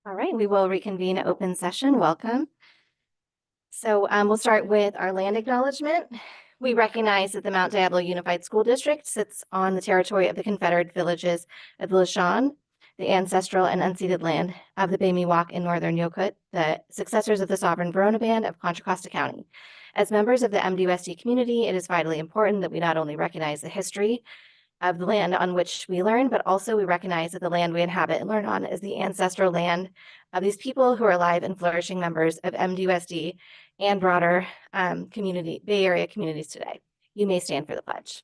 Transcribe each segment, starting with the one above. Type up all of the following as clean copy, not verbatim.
All right, we will reconvene open session. Welcome. So we'll start with our land acknowledgement. We recognize that the Mount Diablo Unified School District sits on the territory of the Confederate villages of Lishan, the ancestral and unceded land of the Bay-Miwok in northern Yokut, the successors of the sovereign Verona Band of Contra Costa County. As members of the MD USD community, it is vitally important that we not only recognize the history of the land on which we learn, but also we recognize that the land we inhabit and learn on is the ancestral land of these people who are alive and flourishing members of MDUSD and broader community, Bay Area communities today. You may stand for the pledge.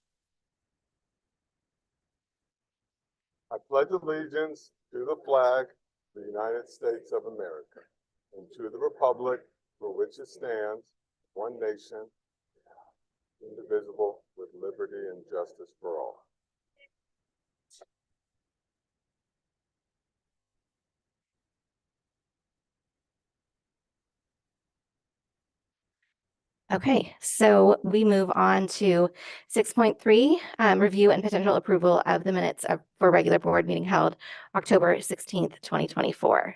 I pledge allegiance to the flag of the United States of America and to the republic for which it stands, one nation, indivisible, with liberty and justice for all. Okay, so we move on to 6.3, review and potential approval of the minutes for regular board meeting held October 16th, 2024.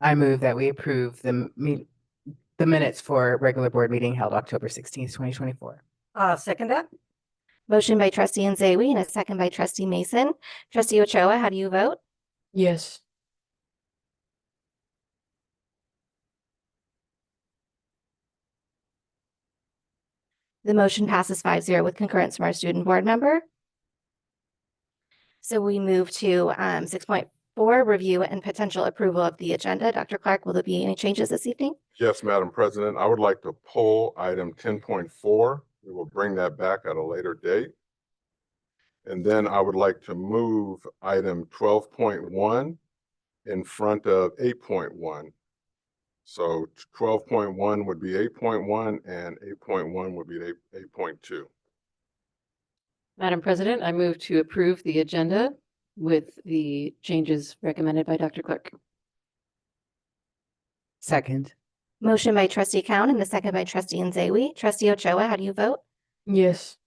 I move that we approve the minutes for regular board meeting held October 16th, 2024. Second that. Motion by trustee Nzewi and a second by trustee Mason. Trustee Ochoa, how do you vote? Yes. The motion passes 5-0 with concurrence from our student board member. So we move to 6.4, review and potential approval of the agenda. Dr. Clark, will there be any changes this evening? Yes, Madam President, I would like to pull item 10.4. We will bring that back at a later date. And then I would like to move item 12.1 in front of 8.1. So 12.1 would be 8.1 and 8.1 would be 8.2. Madam President, I move to approve the agenda with the changes recommended by Dr. Clark. Second. Motion by trustee Count and the second by trustee Nzewi. Trustee Ochoa, how do you vote? Yes.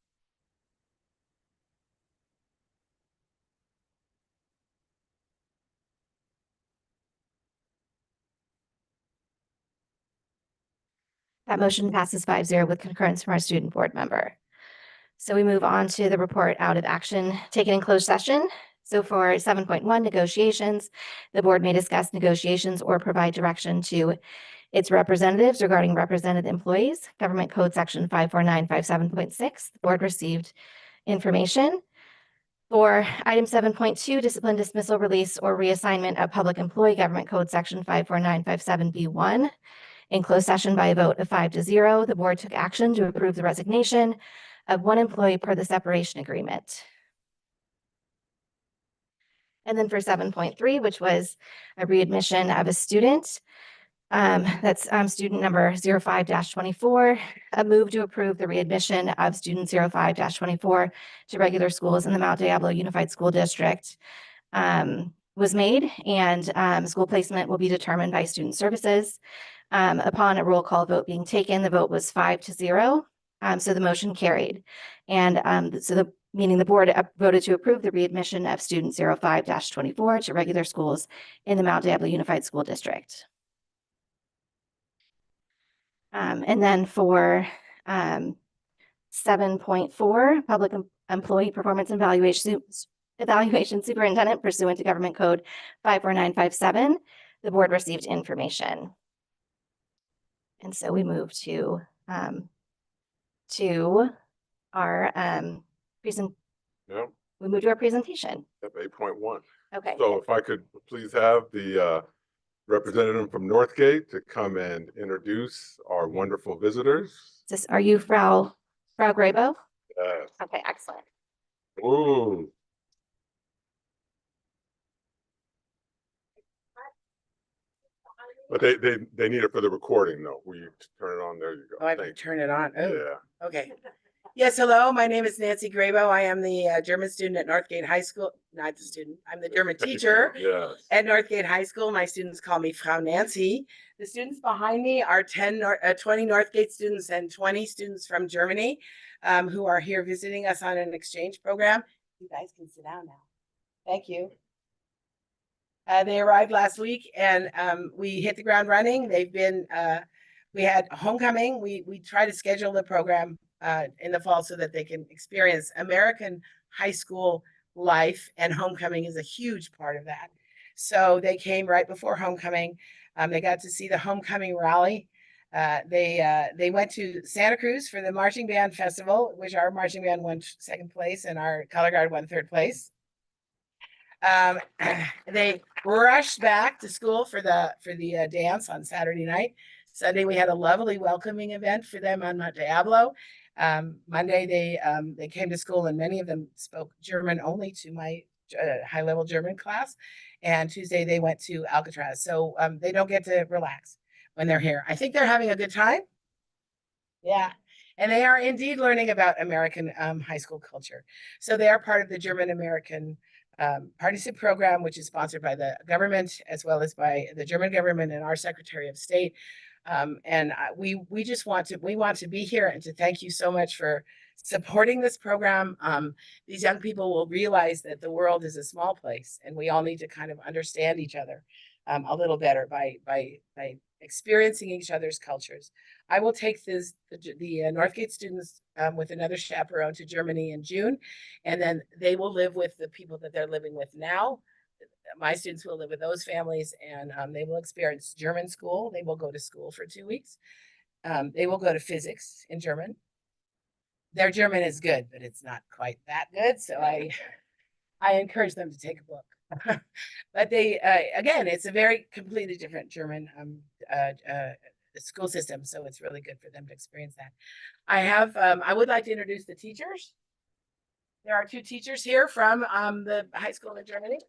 That motion passes 5-0 with concurrence from our student board member. So we move on to the report out of action taken in closed session. So for 7.1, negotiations, the board may discuss negotiations or provide direction to its representatives regarding represented employees. Government Code Section 54957.6, the board received information. For item 7.2, discipline, dismissal, release, or reassignment of public employee, Government Code Section 54957B1. In closed session by a vote of 5-0, the board took action to approve the resignation of one employee per the separation agreement. And then for 7.3, which was a readmission of a student, that's student number 05-24, a move to approve the readmission of student 05-24 to regular schools in the Mount Diablo Unified School District was made, and school placement will be determined by student services. Upon a roll call vote being taken, the vote was 5-0. So the motion carried. And meaning the board voted to approve the readmission of student 05-24 to regular schools in the Mount Diablo Unified School District. And then for 7.4, public employee performance evaluation superintendent pursuant to Government Code 54957, the board received information. And so we move to our Yep. We move to our presentation. Yep, 8.1. Okay. So if I could please have the representative from Northgate to come and introduce our wonderful visitors. Are you Frau Grabo? Yes. Okay, excellent. Ooh. But they need it for the recording though. Will you turn it on? There you go. Oh, I have to turn it on. Oh, Yeah. okay. Yes, hello. My name is Nancy Grabo. I am the German student at Northgate High School. Not the student. I'm the German teacher Yes. at Northgate High School. My students call me Frau Nancy. The students behind me are 20 Northgate students and 20 students from Germany who are here visiting us on an exchange program. You guys can sit down now. Thank you. They arrived last week and we hit the ground running. They've been, we had homecoming. We try to schedule the program in the fall so that they can experience American high school life, and homecoming is a huge part of that. So they came right before homecoming. They got to see the homecoming rally. They went to Santa Cruz for the marching band festival, which our marching band won second place and our color guard won third place. They rushed back to school for the dance on Saturday night. Sunday we had a lovely welcoming event for them on Mount Diablo. Monday they came to school and many of them spoke German only to my high level German class. And Tuesday they went to Alcatraz. So they don't get to relax when they're here. I think they're having a good time. Yeah. And they are indeed learning about American high school culture. So they are part of the German American partnership program, which is sponsored by the government as well as by the German government and our Secretary of State. We just want to be here and to thank you so much for supporting this program. These young people will realize that the world is a small place and we all need to kind of understand each other a little better by experiencing each other's cultures. I will take the Northgate students with another chaperone to Germany in June, and then they will live with the people that they're living with now. My students will live with those families, and they will experience German school. They will go to school for 2 weeks. They will go to physics in German. Their German is good, but it's not quite that good. So I encourage them to take a book. But they, again, it's a very completely different German school system. So it's really good for them to experience that. I would like to introduce the teachers. There are 2 teachers here from the high school in Germany.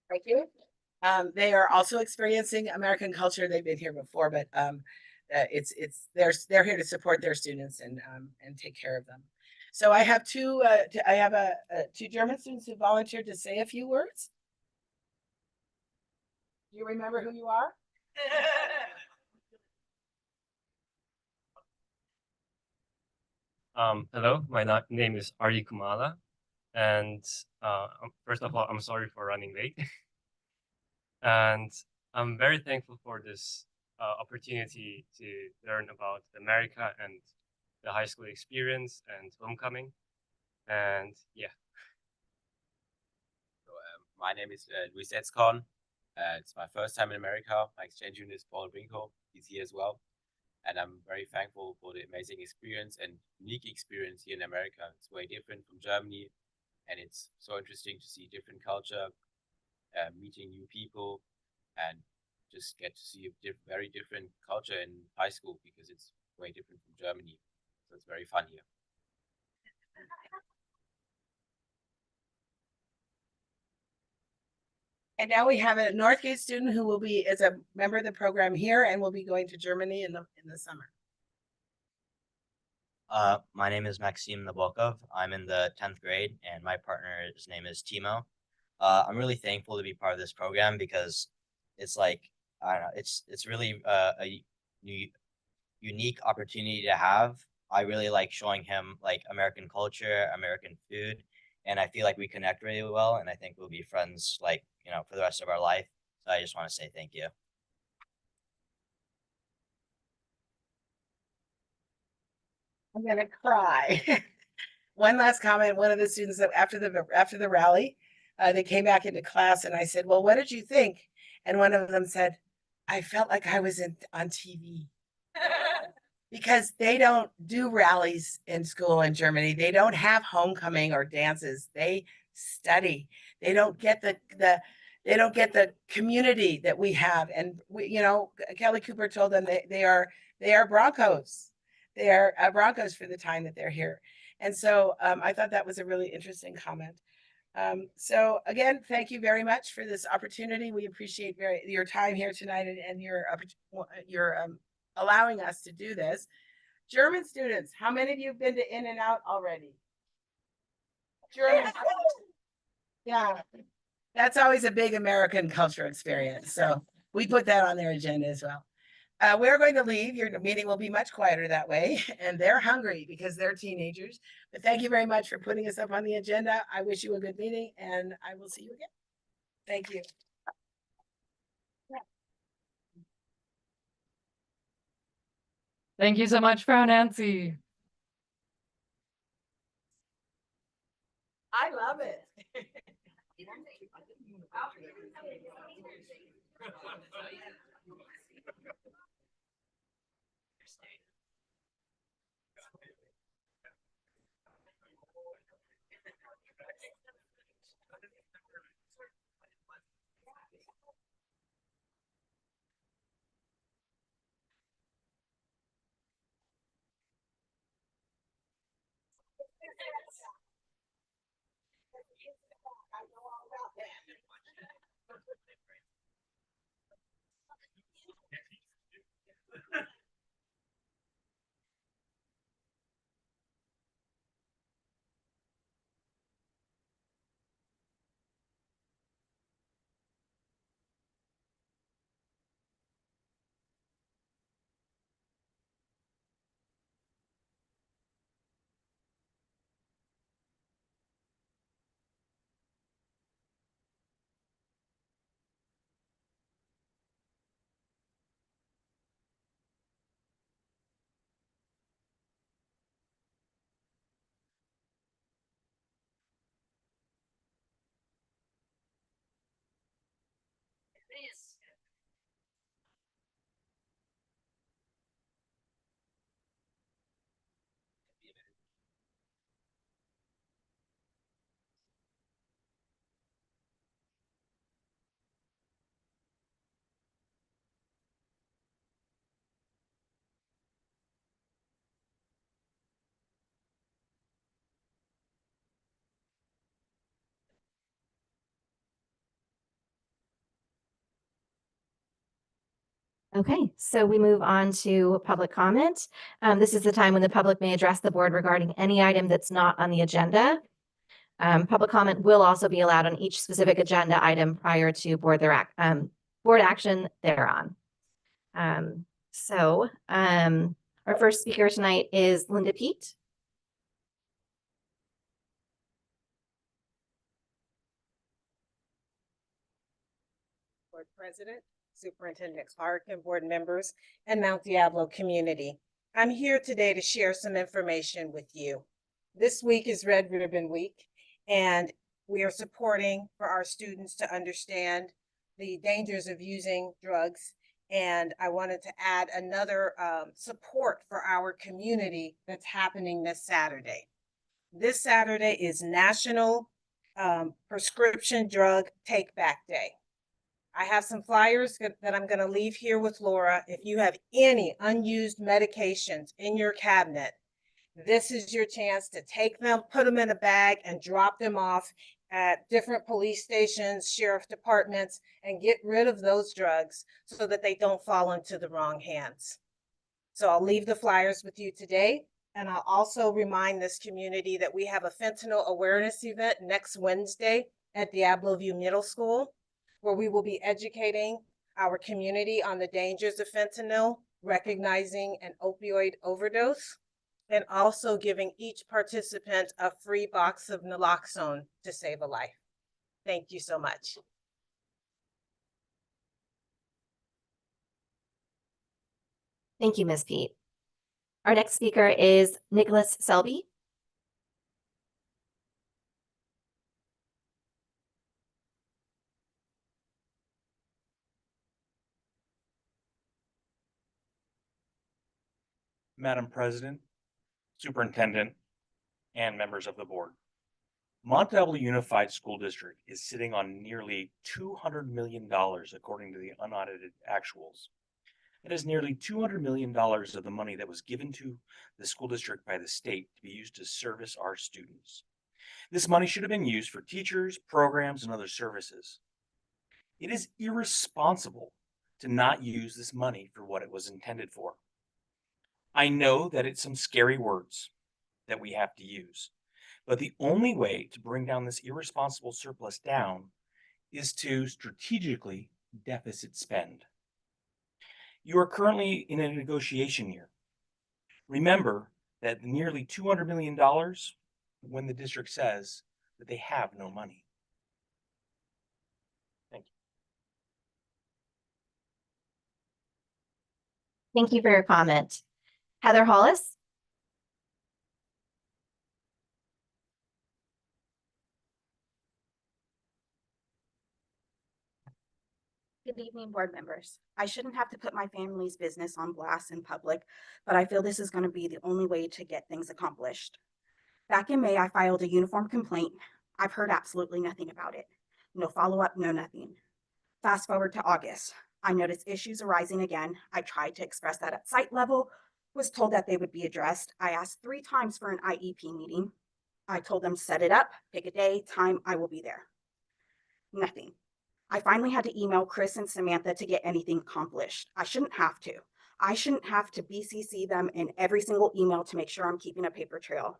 Thank you. They are also experiencing American culture. They've been here before, but they're here to support their students and take care of them. So I have 2 German students who volunteered to say a few words. Do you remember who you are? Hello, my name is Ari Kumala, and first of all, I'm sorry for running late. And I'm very thankful for this opportunity to learn about America and the high school experience and homecoming. And yeah. So, my name is Luis Etzkorn. It's my first time in America. My exchange student is Paul Brinko. He's here as well. And I'm very thankful for the amazing experience and unique experience here in America. It's way different from Germany. And it's so interesting to see different culture, meeting new people, and just get to see a very different culture in high school because it's way different from Germany. So it's very fun here. And now we have a Northgate student who will be as a member of the program here and will be going to Germany in the summer. My name is Maxim Nabokov. I'm in the 10th grade and my partner's name is Timo. I'm really thankful to be part of this program because it's like, I don't know, it's really a unique opportunity to have. I really like showing him like American culture, American food, and I feel like we connect really well and I think we'll be friends like, you know, for the rest of our life. So I just want to say thank you. I'm gonna cry. One last comment. One of the students that after the rally, they came back into class and I said, well, what did you think? And one of them said, I felt like I was on TV. Because they don't do rallies in school in Germany. They don't have homecoming or dances. They study. They don't get the community that we have. And Kelly Cooper told them they are Broncos. They are Broncos for the time that they're here. And so I thought that was a really interesting comment. So again, thank you very much for this opportunity. We appreciate your time here tonight and your allowing us to do this. German students, how many of you have been to In and Out already? German. Yeah, that's always a big American culture experience. So we put that on their agenda as well. We're going to leave. Your meeting will be much quieter that way, and they're hungry because they're teenagers. But thank you very much for putting us up on the agenda. I wish you a good meeting, and I will see you again. Thank you. Thank you so much, Frau Nancy. I love it. Okay, so we move on to public comment. This is the time when the public may address the board regarding any item that's not on the agenda. Public comment will also be allowed on each specific agenda item prior to board action thereon. Our first speaker tonight is Linda Peet. Board President, Superintendent Clark, and board members, and Mount Diablo community. I'm here today to share some information with you. This week is Red Ribbon Week, and we are supporting for our students to understand the dangers of using drugs. And I wanted to add another support for our community that's happening this Saturday. This Saturday is National Prescription Drug Take Back Day. I have some flyers that I'm going to leave here with Laura. If you have any unused medications in your cabinet, this is your chance to take them, put them in a bag, and drop them off at different police stations, sheriff departments, and get rid of those drugs so that they don't fall into the wrong hands. So I'll leave the flyers with you today. And I'll also remind this community that we have a fentanyl awareness event next Wednesday at Diablo View Middle School, where we will be educating our community on the dangers of fentanyl, recognizing an opioid overdose, and also giving each participant a free box of naloxone to save a life. Thank you so much. Thank you, Ms. Peet. Our next speaker is Nicholas Selby. Madam President, Superintendent, and members of the board. Mont Diablo Unified School District is sitting on nearly $200 million according to the unaudited actuals. That is nearly $200 million of the money that was given to the school district by the state to be used to service our students. This money should have been used for teachers, programs, and other services. It is irresponsible to not use this money for what it was intended for. I know that it's some scary words that we have to use, but the only way to bring down this irresponsible surplus down is to strategically deficit spend. You are currently in a negotiation year. Remember that nearly $200 million when the district says that they have no money. Thank you. Thank you for your comment. Heather Hollis? Good evening, board members. I shouldn't have to put my family's business on blast in public, but I feel this is going to be the only way to get things accomplished. Back in May, I filed a uniform complaint. I've heard absolutely nothing about it. No follow-up, no nothing. Fast forward to August. I noticed issues arising again. I tried to express that at site level, was told that they would be addressed. I asked 3 times for an IEP meeting. I told them, set it up, pick a day, time, I will be there. Nothing. I finally had to email Chris and Samantha to get anything accomplished. I shouldn't have to. I shouldn't have to BCC them in every single email to make sure I'm keeping a paper trail.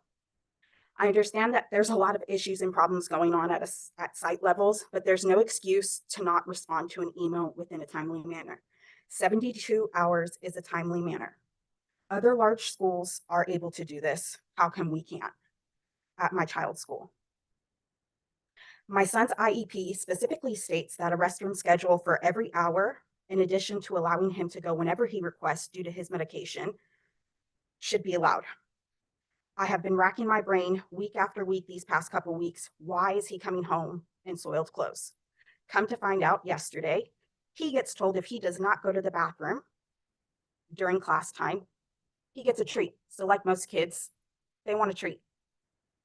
I understand that there's a lot of issues and problems going on at site levels, but there's no excuse to not respond to an email within a timely manner. 72 hours is a timely manner. Other large schools are able to do this. How come we can't at my child's school? My son's IEP specifically states that a restroom schedule for every hour, in addition to allowing him to go whenever he requests due to his medication, should be allowed. I have been racking my brain week after week these past couple weeks. Why is he coming home in soiled clothes? Come to find out yesterday, he gets told if he does not go to the bathroom during class time, he gets a treat. So like most kids, they want a treat.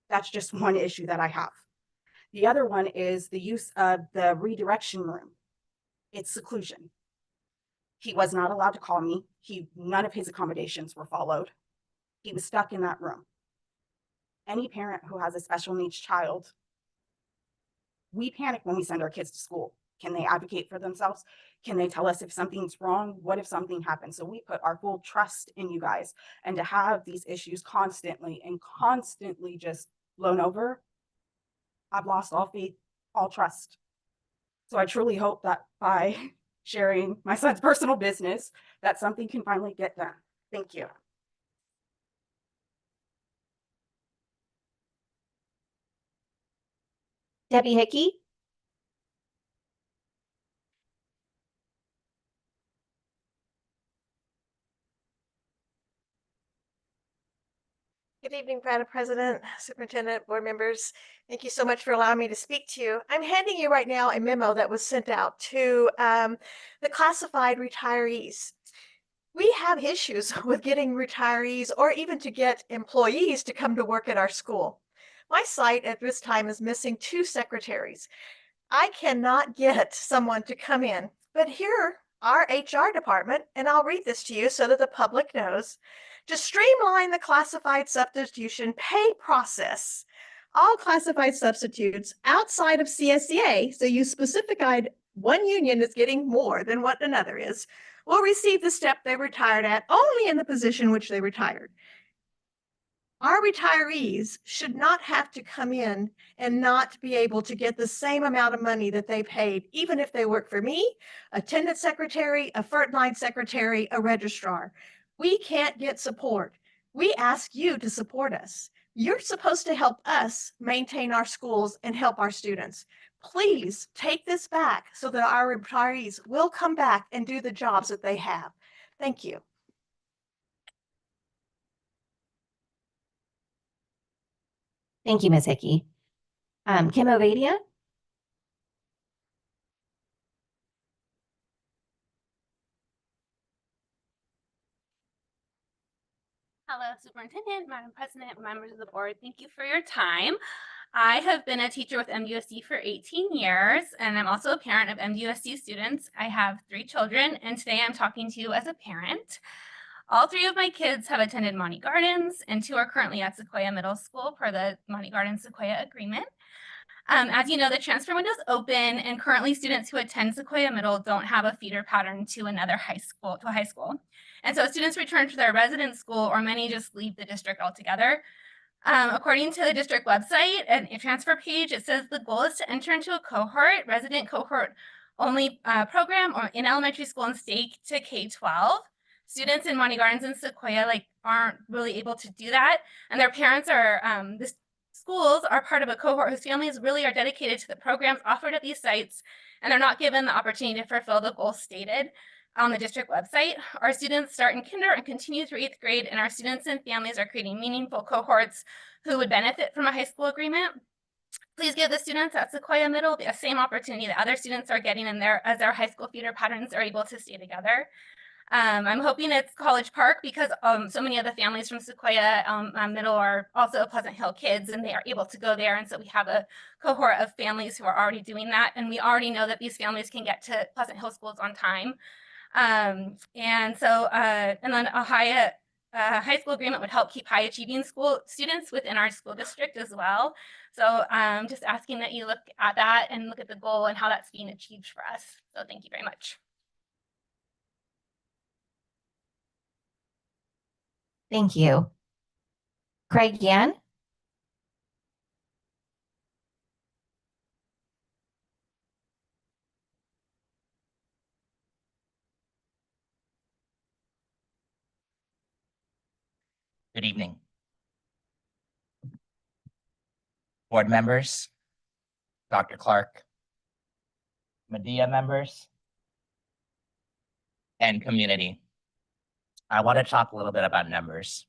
That's just one issue that I have. The other one is the use of the redirection room. It's seclusion. He was not allowed to call me. None of his accommodations were followed. He was stuck in that room. Any parent who has a special needs child, we panic when we send our kids to school. Can they advocate for themselves? Can they tell us if something's wrong? What if something happens? So we put our full trust in you guys. And to have these issues constantly just blown over, I've lost all faith, all trust. So I truly hope that by sharing my son's personal business, that something can finally get done. Thank you. Debbie Hickey? Good evening, Madam President, Superintendent, board members. Thank you so much for allowing me to speak to you. I'm handing you right now a memo that was sent out to the classified retirees. We have issues with getting retirees or even to get employees to come to work at our school. My site at this time is missing 2 secretaries. I cannot get someone to come in, but here our HR department, and I'll read this to you so that the public knows, to streamline the classified substitution pay process. All classified substitutes outside of CSEA, so you specified one union is getting more than what another is, will receive the step they retired at only in the position which they retired. Our retirees should not have to come in and not be able to get the same amount of money that they paid, even if they work for me, attendance secretary, a frontline secretary, a registrar. We can't get support. We ask you to support us. You're supposed to help us maintain our schools and help our students. Please take this back so that our retirees will come back and do the jobs that they have. Thank you. Thank you, Ms. Hickey. Kim Ovadia? Hello, Superintendent, Madam President, members of the board. Thank you for your time. I have been a teacher with MDUSD for 18 years, and I'm also a parent of MDUSD students. I have 3 children, and today I'm talking to you as a parent. All 3 of my kids have attended Monty Gardens, and 2 are currently at Sequoia Middle School per the Monty Gardens Sequoia agreement. As you know, the transfer window is open, and currently students who attend Sequoia Middle don't have a feeder pattern to another high school. And so students return to their residence school, or many just leave the district altogether. According to the district website and a transfer page, it says the goal is to enter into a cohort, resident cohort only program or in elementary school and state to K-12. Students in Monty Gardens and Sequoia aren't really able to do that, and their parents are the schools are part of a cohort whose families really are dedicated to the programs offered at these sites, and they're not given the opportunity to fulfill the goals stated on the district website. Our students start in kinder and continue through 8th grade, and our students and families are creating meaningful cohorts who would benefit from a high school agreement. Please give the students at Sequoia Middle the same opportunity that other students are getting in there as their high school feeder patterns are able to stay together. I'm hoping it's College Park because so many of the families from Sequoia Middle are also Pleasant Hill kids, and they are able to go there. And so we have a cohort of families who are already doing that. And we already know that these families can get to Pleasant Hill schools on time. And then a high school agreement would help keep high achieving school students within our school district as well. So just asking that you look at that and look at the goal and how that's being achieved for us. So thank you very much. Thank you. Craig Yan? Good evening. Board members, Dr. Clark, Medea members, and community. I want to talk a little bit about numbers.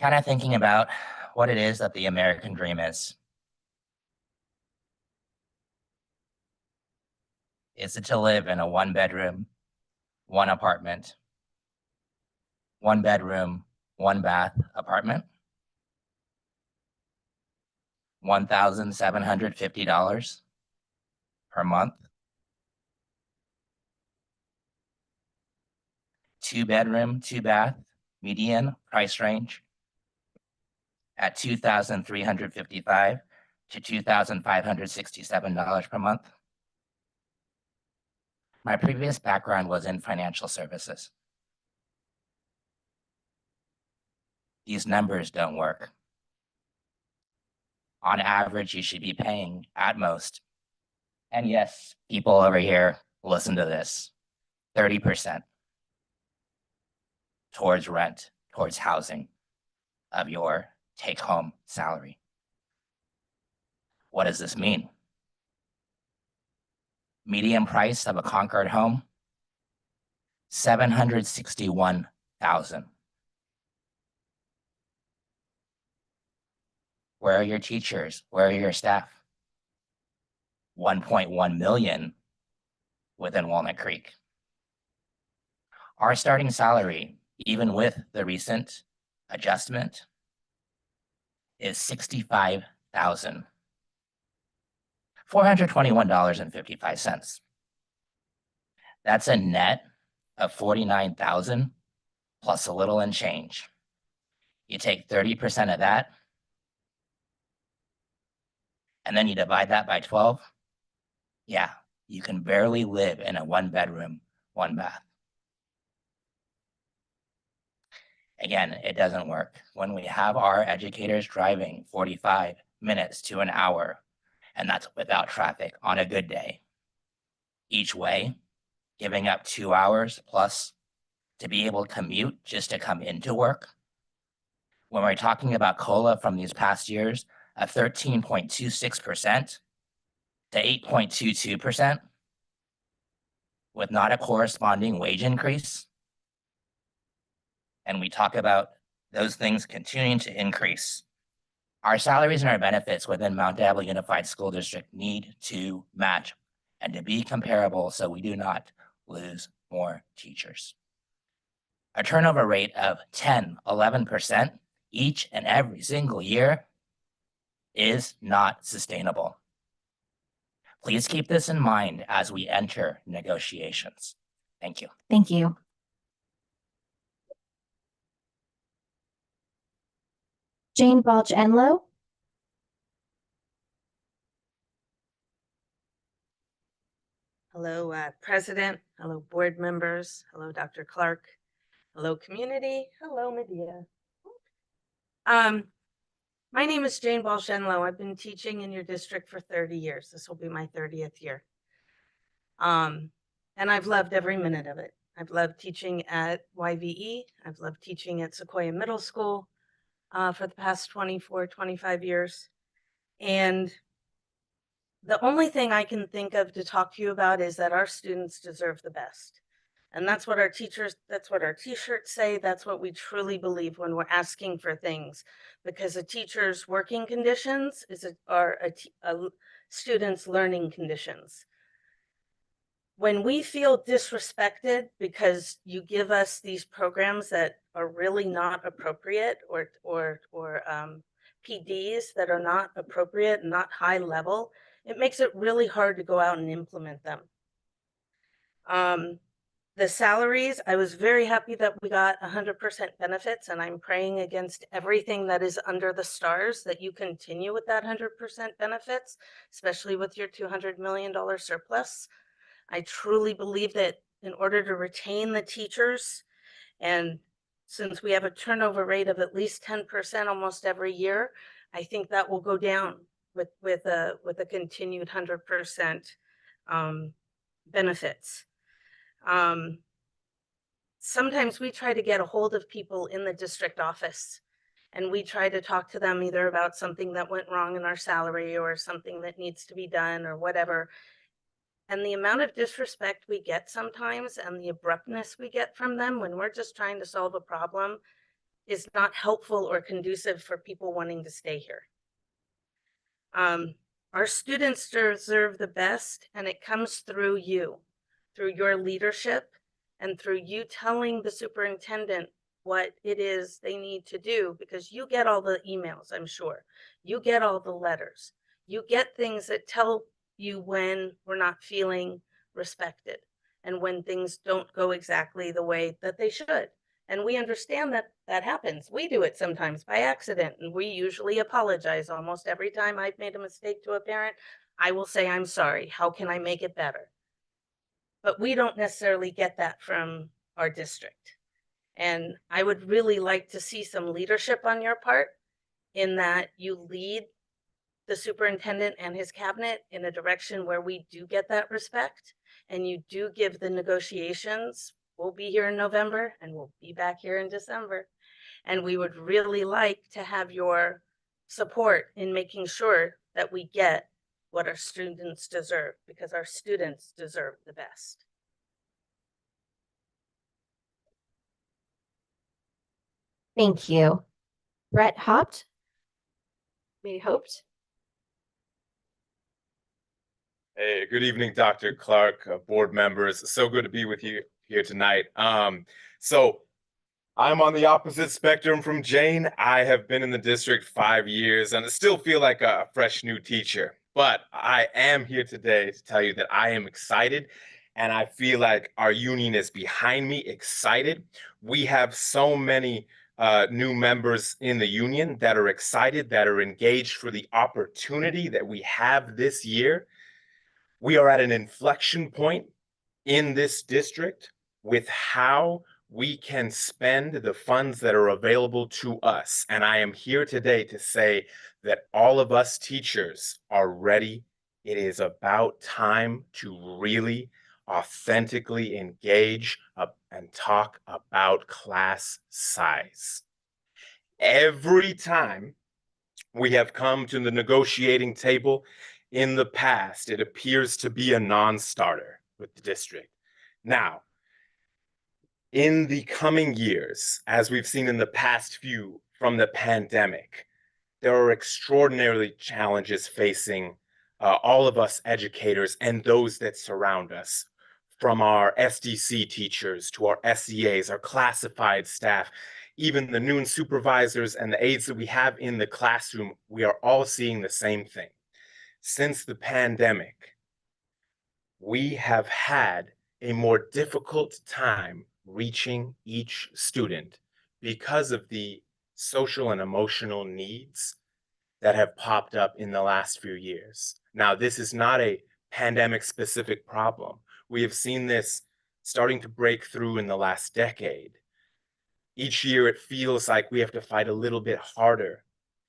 Kind of thinking about what it is that the American dream is. Is it to live in a 1-bedroom, 1 apartment, 1-bedroom, 1-bath apartment? $1,750 per month. 2-bedroom, 2-bath, median price range at $2,355 to $2,567 per month. My previous background was in financial services. These numbers don't work. On average, you should be paying at most, and yes, people over here, listen to this, 30% towards rent, towards housing of your take-home salary. What does this mean? Median price of a Concord home, $761,000. Where are your teachers? Where are your staff? 1.1 million within Walnut Creek. Our starting salary, even with the recent adjustment, is $65,421.55. That's a net of $49,000 plus a little and change. You take 30% of that, and then you divide that by 12. Yeah, you can barely live in a 1-bedroom, 1-bath. Again, it doesn't work. When we have our educators driving 45 minutes to an hour, and that's without traffic on a good day, each way, giving up 2 hours plus to be able to commute just to come into work. When we're talking about COLA from these past years of 13.26% to 8.22%, with not a corresponding wage increase, and we talk about those things continuing to increase, our salaries and our benefits within Mount Diablo Unified School District need to match and to be comparable so we do not lose more teachers. A turnover rate of 10, 11% each and every single year is not sustainable. Please keep this in mind as we enter negotiations. Thank you. Thank you. Jane Balch-Enlow? Hello, President. Hello, board members. Hello, Dr. Clark. Hello, community. Hello, Medea. My name is Jane Balshenlow. I've been teaching in your district for 30 years. This will be my 30th year. And I've loved every minute of it. I've loved teaching at YVE. I've loved teaching at Sequoia Middle School for the past 24, 25 years. And the only thing I can think of to talk to you about is that our students deserve the best. And that's what our teachers, that's what our t-shirts say. That's what we truly believe when we're asking for things, because a teacher's working conditions are a student's learning conditions. When we feel disrespected because you give us these programs that are really not appropriate, or PDs that are not appropriate, not high level, it makes it really hard to go out and implement them. The salaries, I was very happy that we got 100% benefits, and I'm praying against everything that is under the stars that you continue with that 100% benefits, especially with your $200 million surplus. I truly believe that in order to retain the teachers, and since we have a turnover rate of at least 10% almost every year, I think that will go down with a continued 100% benefits. Sometimes we try to get a hold of people in the district office, and we try to talk to them either about something that went wrong in our salary or something that needs to be done or whatever. And the amount of disrespect we get sometimes and the abruptness we get from them when we're just trying to solve a problem is not helpful or conducive for people wanting to stay here. Our students deserve the best, and it comes through you, through your leadership, and through you telling the superintendent what it is they need to do, because you get all the emails, I'm sure. You get all the letters. You get things that tell you when we're not feeling respected and when things don't go exactly the way that they should. And we understand that that happens. We do it sometimes by accident, and we usually apologize. Almost every time I've made a mistake to a parent, I will say, I'm sorry, how can I make it better? But we don't necessarily get that from our district. And I would really like to see some leadership on your part, in that you lead the superintendent and his cabinet in a direction where we do get that respect, and you do give the negotiations. We'll be here in November and we'll be back here in December. And we would really like to have your support in making sure that we get what our students deserve, because our students deserve the best. Thank you. Brett Hopt. We hoped. Hey, good evening, Dr. Clark, board members. So good to be with you here tonight. So I'm on the opposite spectrum from Jane. I have been in the district 5 years and I still feel like a fresh new teacher. But I am here today to tell you that I am excited, and I feel like our union is behind me, excited. We have so many new members in the union that are excited, that are engaged for the opportunity that we have this year. We are at an inflection point in this district with how we can spend the funds that are available to us. And I am here today to say that all of us teachers are ready. It is about time to really authentically engage and talk about class size. Every time we have come to the negotiating table in the past, it appears to be a non-starter with the district. Now, in the coming years, as we've seen in the past few from the pandemic, there are extraordinary challenges facing all of us educators and those that surround us, from our SDC teachers to our SEAs, our classified staff, even the noon supervisors and the aides that we have in the classroom. We are all seeing the same thing. Since the pandemic, we have had a more difficult time reaching each student because of the social and emotional needs that have popped up in the last few years. Now, this is not a pandemic-specific problem. We have seen this starting to break through in the last decade. Each year, it feels like we have to fight a little bit harder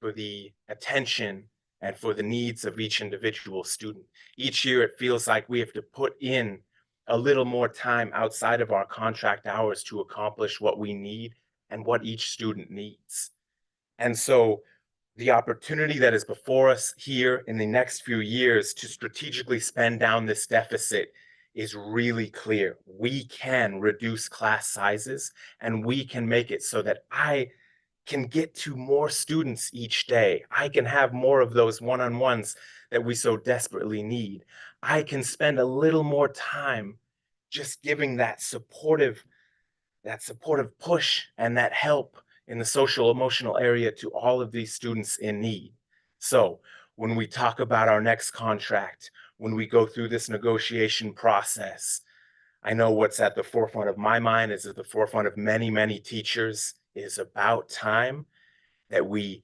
for the attention and for the needs of each individual student. Each year, it feels like we have to put in a little more time outside of our contract hours to accomplish what we need and what each student needs. And so the opportunity that is before us here in the next few years to strategically spend down this deficit is really clear. We can reduce class sizes, and we can make it so that I can get to more students each day. I can have more of those one-on-ones that we so desperately need. I can spend a little more time just giving that supportive push and that help in the social emotional area to all of these students in need. So when we talk about our next contract, when we go through this negotiation process, I know what's at the forefront of my mind is at the forefront of many, many teachers. It is about time that we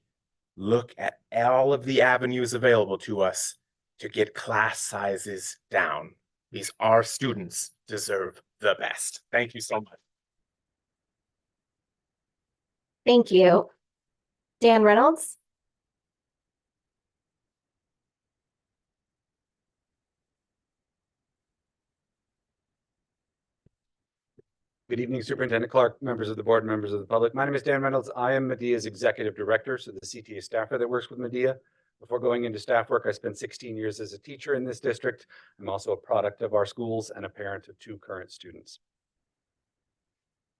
look at all of the avenues available to us to get class sizes down. Our students deserve the best. Thank you so much. Thank you. Dan Reynolds? Good evening, Superintendent Clark, members of the board, members of the public. My name is Dan Reynolds. I am Medea's executive director, so the CTA staffer that works with Medea. Before going into staff work, I spent 16 years as a teacher in this district. I'm also a product of our schools and a parent of 2 current students.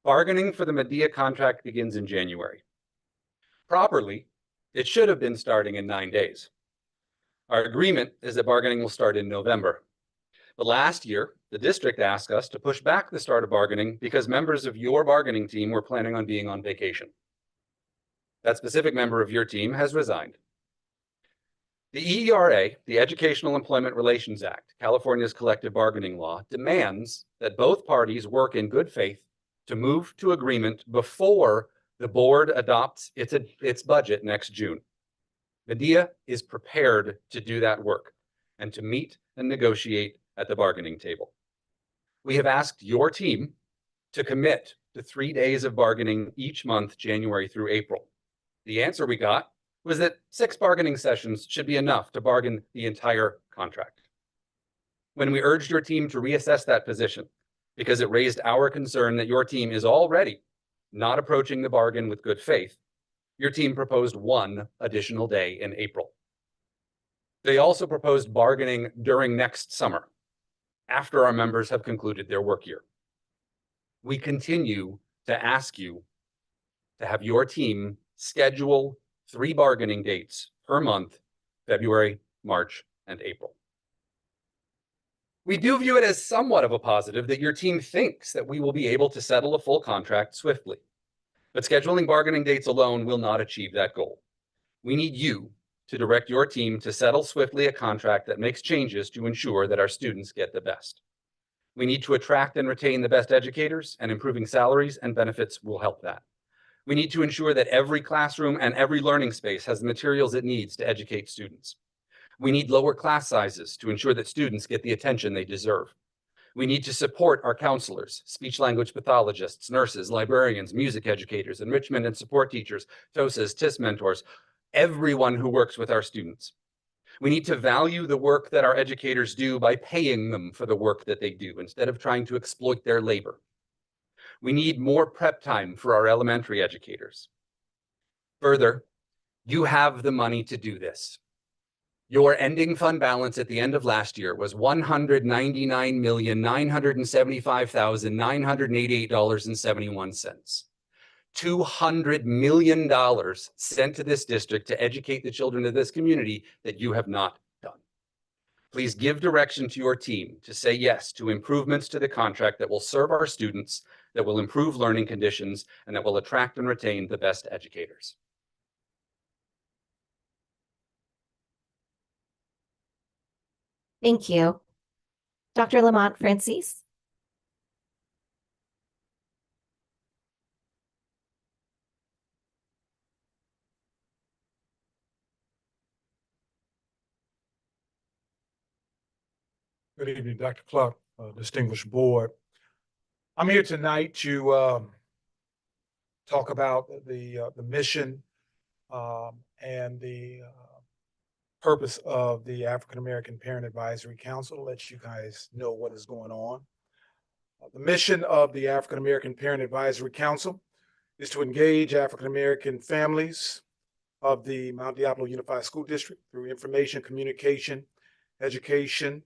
Bargaining for the Medea contract begins in January. Properly, it should have been starting in 9 days. Our agreement is that bargaining will start in November. But last year, the district asked us to push back the start of bargaining because members of your bargaining team were planning on being on vacation. That specific member of your team has resigned. The EERA, the Educational Employment Relations Act, California's collective bargaining law, demands that both parties work in good faith to move to agreement before the board adopts its budget next June. Medea is prepared to do that work and to meet and negotiate at the bargaining table. We have asked your team to commit to 3 days of bargaining each month, January through April. The answer we got was that 6 bargaining sessions should be enough to bargain the entire contract. When we urged your team to reassess that position, because it raised our concern that your team is already not approaching the bargain with good faith, your team proposed 1 additional day in April. They also proposed bargaining during next summer, after our members have concluded their work year. We continue to ask you to have your team schedule 3 bargaining dates per month, February, March, and April. We do view it as somewhat of a positive that your team thinks that we will be able to settle a full contract swiftly. But scheduling bargaining dates alone will not achieve that goal. We need you to direct your team to settle swiftly a contract that makes changes to ensure that our students get the best. We need to attract and retain the best educators, and improving salaries and benefits will help that. We need to ensure that every classroom and every learning space has the materials it needs to educate students. We need lower class sizes to ensure that students get the attention they deserve. We need to support our counselors, speech-language pathologists, nurses, librarians, music educators, enrichment and support teachers, TOSAs, TIS mentors, everyone who works with our students. We need to value the work that our educators do by paying them for the work that they do instead of trying to exploit their labor. We need more prep time for our elementary educators. Further, you have the money to do this. Your ending fund balance at the end of last year was $199,975,988.71. $200 million sent to this district to educate the children of this community that you have not done. Please give direction to your team to say yes to improvements to the contract that will serve our students, that will improve learning conditions, and that will attract and retain the best educators. Thank you. Dr. Lamont Francis? Good evening, Dr. Clark, distinguished board. I'm here tonight to talk about the mission and the purpose of the African American Parent Advisory Council to let you guys know what is going on. The mission of the African American Parent Advisory Council is to engage African American families of the Mount Diablo Unified School District through information, communication, education,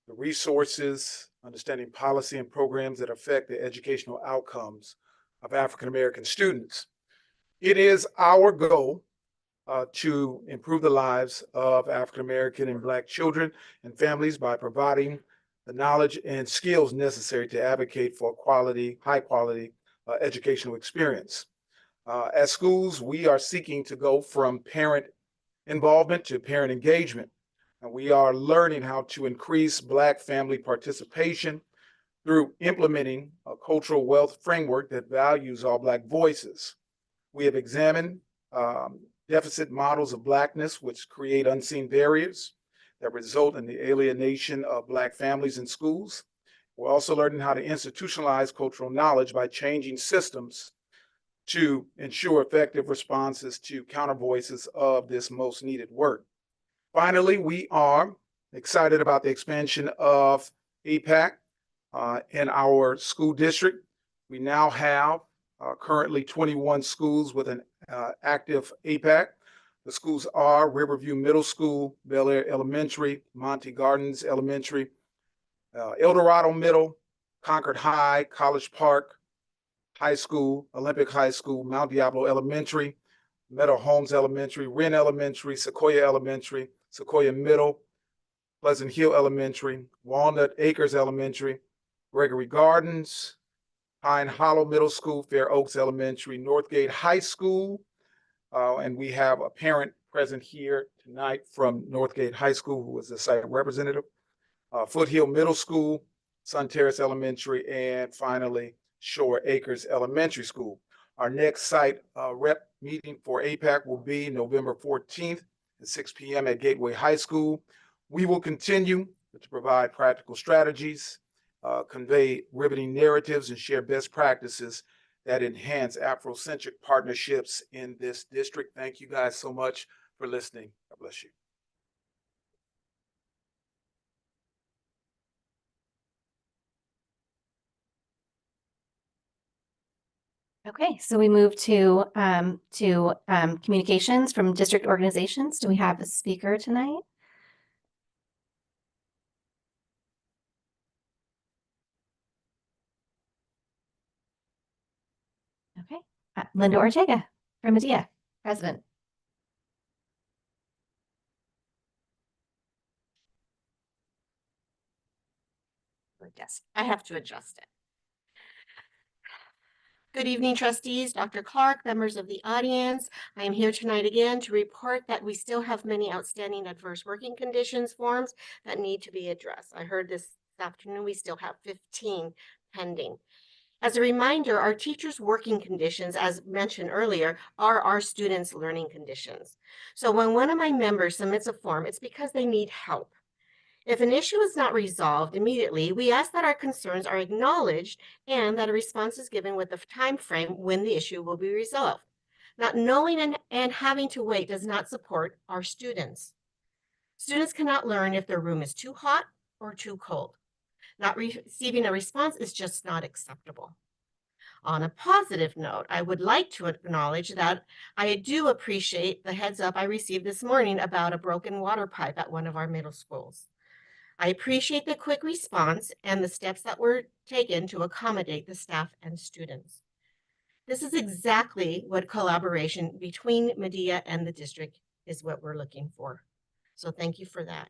the resources, understanding policy and programs that affect the educational outcomes of African American students. It is our goal to improve the lives of African American and Black children and families by providing the knowledge and skills necessary to advocate for high quality educational experience. At schools, we are seeking to go from parent involvement to parent engagement. And we are learning how to increase Black family participation through implementing a cultural wealth framework that values all Black voices. We have examined deficit models of Blackness, which create unseen barriers that result in the alienation of Black families in schools. We're also learning how to institutionalize cultural knowledge by changing systems to ensure effective responses to counter voices of this most needed work. Finally, we are excited about the expansion of APAC in our school district. We now have currently 21 schools with an active APAC. The schools are Riverview Middle School, Bel Air Elementary, Monte Gardens Elementary, El Dorado Middle, Concord High, College Park High School, Olympic High School, Mount Diablo Elementary, Meadow Homes Elementary, Wren Elementary, Sequoia Elementary, Sequoia Middle, Pleasant Hill Elementary, Walnut Acres Elementary, Gregory Gardens, Pine Hollow Middle School, Fair Oaks Elementary, Northgate High School, and we have a parent present here tonight from Northgate High School who is the site representative, Foothill Middle School, Sun Terrace Elementary, and finally, Shore Acres Elementary School. Our next site rep meeting for APAC will be November 14th at 6 p.m. at Gateway High School. We will continue to provide practical strategies, convey riveting narratives, and share best practices that enhance Afrocentric partnerships in this district. Thank you guys so much for listening. God bless you. Okay, so we move to communications from district organizations. Do we have a speaker tonight? Okay, Linda Ortega from Medea, President. Yes, I have to adjust it. Good evening, trustees, Dr. Clark, members of the audience. I am here tonight again to report that we still have many outstanding adverse working conditions forms that need to be addressed. I heard this afternoon we still have 15 pending. As a reminder, our teachers' working conditions, as mentioned earlier, are our students' learning conditions. So when one of my members submits a form, it's because they need help. If an issue is not resolved immediately, we ask that our concerns are acknowledged and that a response is given with a time frame when the issue will be resolved. Not knowing and having to wait does not support our students. Students cannot learn if their room is too hot or too cold. Not receiving a response is just not acceptable. On a positive note, I would like to acknowledge that I do appreciate the heads up I received this morning about a broken water pipe at one of our middle schools. I appreciate the quick response and the steps that were taken to accommodate the staff and students. This is exactly what collaboration between Medea and the district is what we're looking for. So thank you for that.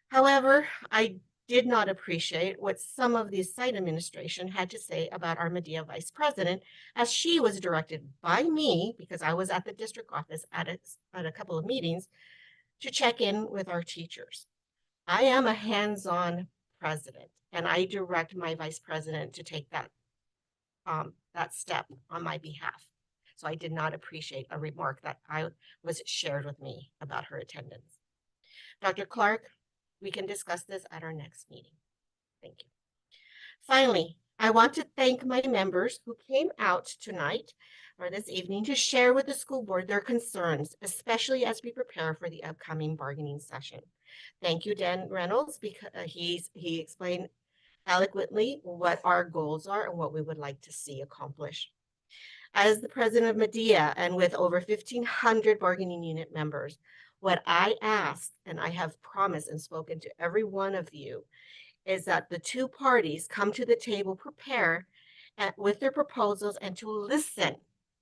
However, I did not appreciate what some of the site administration had to say about our Medea vice president, as she was directed by me, because I was at the district office at a couple of meetings, to check in with our teachers. I am a hands-on president, and I direct my vice president to take that step on my behalf. So I did not appreciate a remark that was shared with me about her attendance. Dr. Clark, we can discuss this at our next meeting. Thank you. Finally, I want to thank my members who came out tonight or this evening to share with the school board their concerns, especially as we prepare for the upcoming bargaining session. Thank you, Dan Reynolds, because he explained eloquently what our goals are and what we would like to see accomplished. As the president of Medea and with over 1,500 bargaining unit members, what I asked, and I have promised and spoken to every one of you, is that the two parties come to the table prepared with their proposals and to listen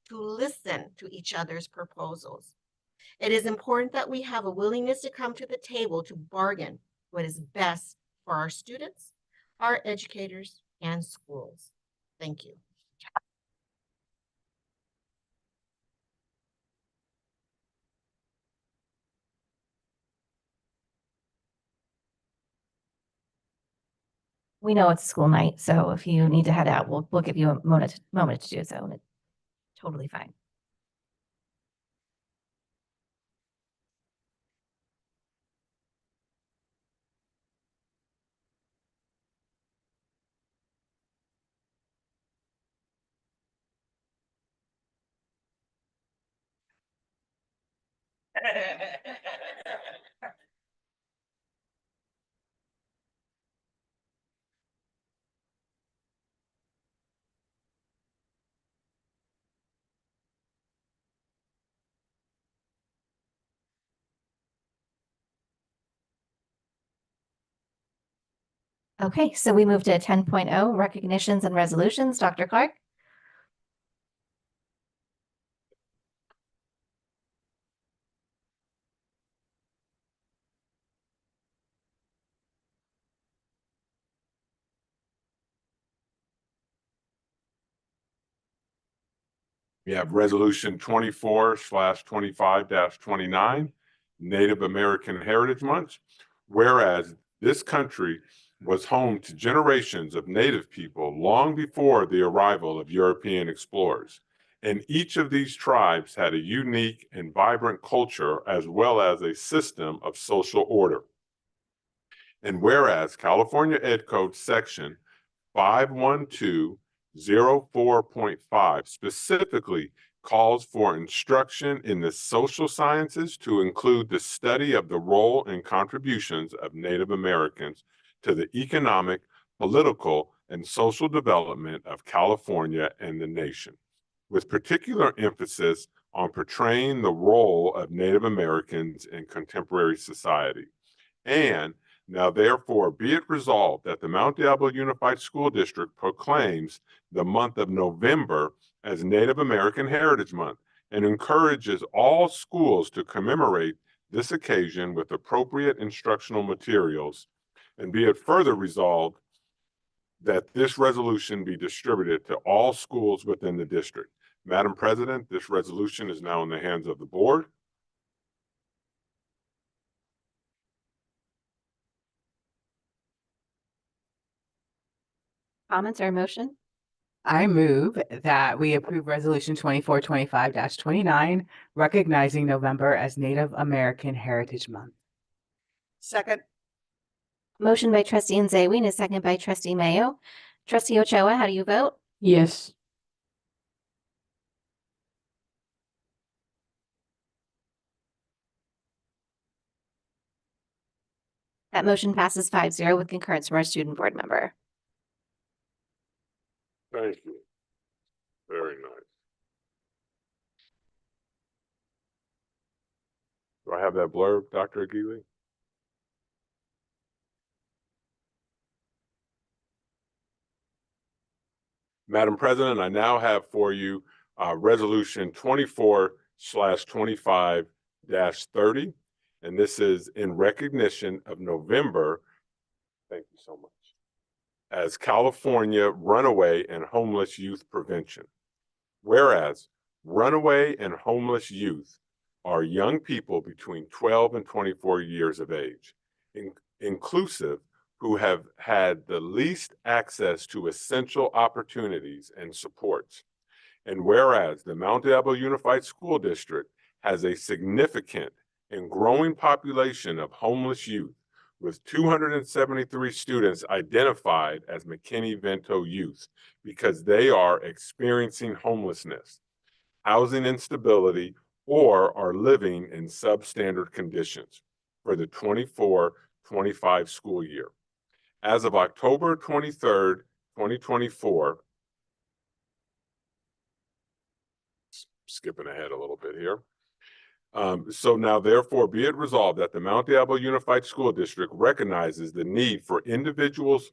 to each other's proposals. It is important that we have a willingness to come to the table to bargain what is best for our students, our educators, and schools. Thank you. We know it's school night, so if you need to head out, we'll give you a moment to do so. And it's totally fine. Okay, so we moved to 10.0, recognitions and resolutions. Dr. Clark? We have resolution 24/25-29, Native American Heritage Month. Whereas this country was home to generations of Native people long before the arrival of European explorers. And each of these tribes had a unique and vibrant culture as well as a system of social order. And whereas California Ed Code section 51204.5 specifically calls for instruction in the social sciences to include the study of the role and contributions of Native Americans to the economic, political, and social development of California and the nation, with particular emphasis on portraying the role of Native Americans in contemporary society. And now, therefore, be it resolved that the Mount Diablo Unified School District proclaims the month of November as Native American Heritage Month and encourages all schools to commemorate this occasion with appropriate instructional materials. And be it further resolved that this resolution be distributed to all schools within the district. Madam President, this resolution is now in the hands of the board. Comments or motion? I move that we approve resolution 2425-29, recognizing November as Native American Heritage Month. Second. Motion by trustee Nzewi and a second by trustee Mayo. Trustee Ochoa, how do you vote? Yes. That motion passes 5-0 with concurrence from our student board member. Thank you. Very nice. Do I have that blurb, Dr. Aguili? Madam President, I now have for you resolution 24/25-30, and this is in recognition of November, thank you so much, as California Runaway and Homeless Youth Prevention. Whereas runaway and homeless youth are young people between 12 and 24 years of age, inclusive, who have had the least access to essential opportunities and supports. And whereas the Mount Diablo Unified School District has a significant and growing population of homeless youth with 273 students identified as McKinney-Vento youth because they are experiencing homelessness, housing instability, or are living in substandard conditions for the 24-25 school year. As of October 23rd, 2024, skipping ahead a little bit here. So now therefore be it resolved that the Mount Diablo Unified School District recognizes the need for individuals,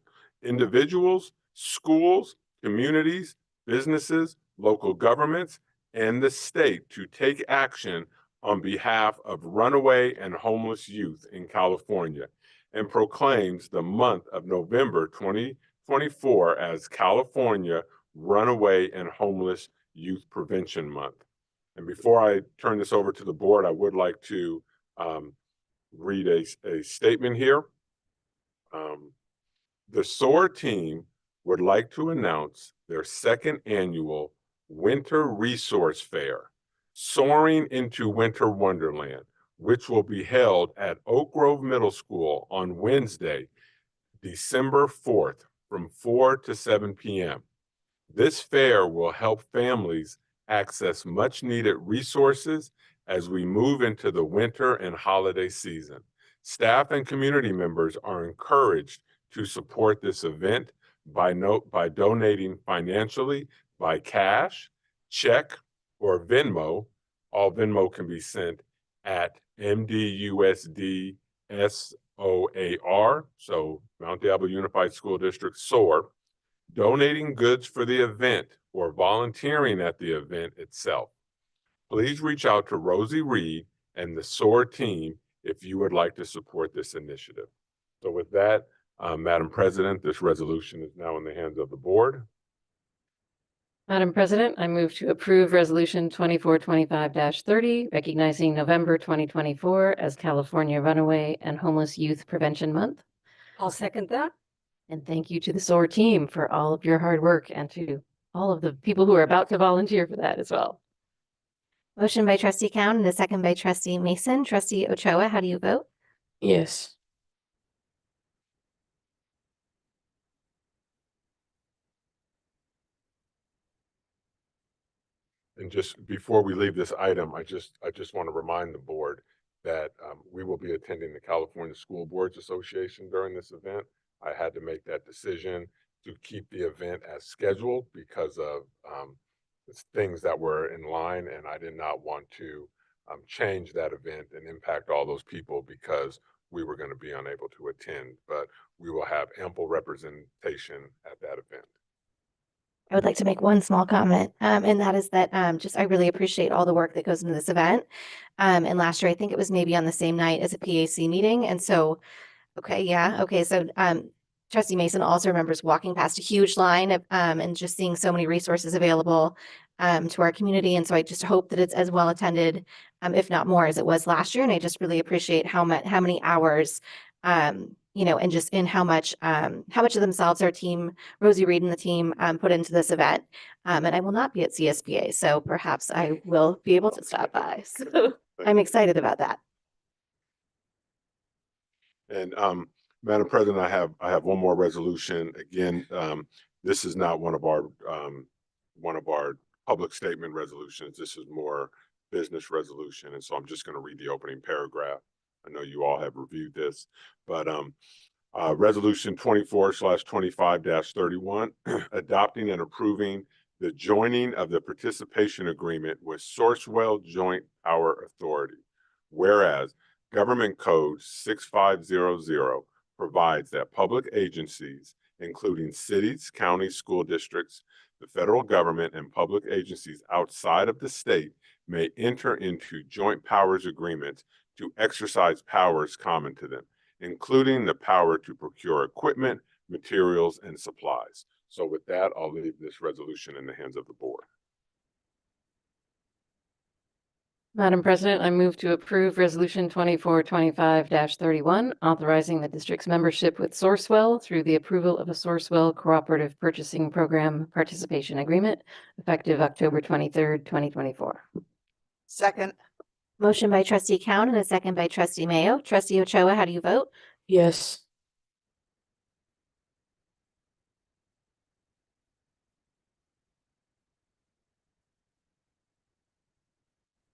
schools, communities, businesses, local governments, and the state to take action on behalf of runaway and homeless youth in California, and proclaims the month of November 2024 as California Runaway and Homeless Youth Prevention Month. And before I turn this over to the board, I would like to read a statement here. The SOAR team would like to announce their second annual Winter Resource Fair, Soaring into Winter Wonderland, which will be held at Oak Grove Middle School on Wednesday, December 4th from 4 to 7 p.m. This fair will help families access much needed resources as we move into the winter and holiday season. Staff and community members are encouraged to support this event by donating financially by cash, check, or Venmo. All Venmo can be sent at MDUSD SOAR, so Mount Diablo Unified School District SOAR, donating goods for the event or volunteering at the event itself. Please reach out to Rosie Reed and the SOAR team if you would like to support this initiative. So with that, Madam President, this resolution is now in the hands of the board. Madam President, I move to approve Resolution 2425-30, recognizing November 2024 as California Runaway and Homeless Youth Prevention Month. I'll second that. And thank you to the SOAR team for all of your hard work and to all of the people who are about to volunteer for that as well. Motion by trustee Count and a second by trustee Mason. Trustee Ochoa, how do you vote? Yes. And just before we leave this item, I just want to remind the board that we will be attending the California School Boards Association during this event. I had to make that decision to keep the event as scheduled because of things that were in line, and I did not want to change that event and impact all those people because we were going to be unable to attend, but we will have ample representation at that event. I would like to make one small comment, and that is that I really appreciate all the work that goes into this event. And last year, I think it was maybe on the same night as a PAC meeting. And so, so Trustee Mason also remembers walking past a huge line of, and just seeing so many resources available to our community. And so I just hope that it's as well attended, if not more, as it was last year. And I just really appreciate how many hours and just in how much of themselves our team, Rosie Reed and the team, put into this event. And I will not be at CSBA, so perhaps I will be able to stop by. So I'm excited about that. And Madam President, I have one more resolution. Again, this is not one of our public statement resolutions. This is more business resolution, and so I'm just going to read the opening paragraph. I know you all have reviewed this, but Resolution 24/25-31, adopting and approving the joining of the participation agreement with Sourcewell Joint Power Authority. Whereas Government Code 6500 provides that public agencies, including cities, counties, school districts, the federal government, and public agencies outside of the state may enter into joint powers agreements to exercise powers common to them, including the power to procure equipment, materials, and supplies. So with that, I'll leave this resolution in the hands of the board. Madam President, I move to approve Resolution 2425-31, authorizing the district's membership with Sourcewell through the approval of a Sourcewell Cooperative Purchasing Program Participation Agreement, effective October 23rd, 2024. Second. Motion by trustee Count and a second by trustee Mayo. Trustee Ochoa, how do you vote? Yes.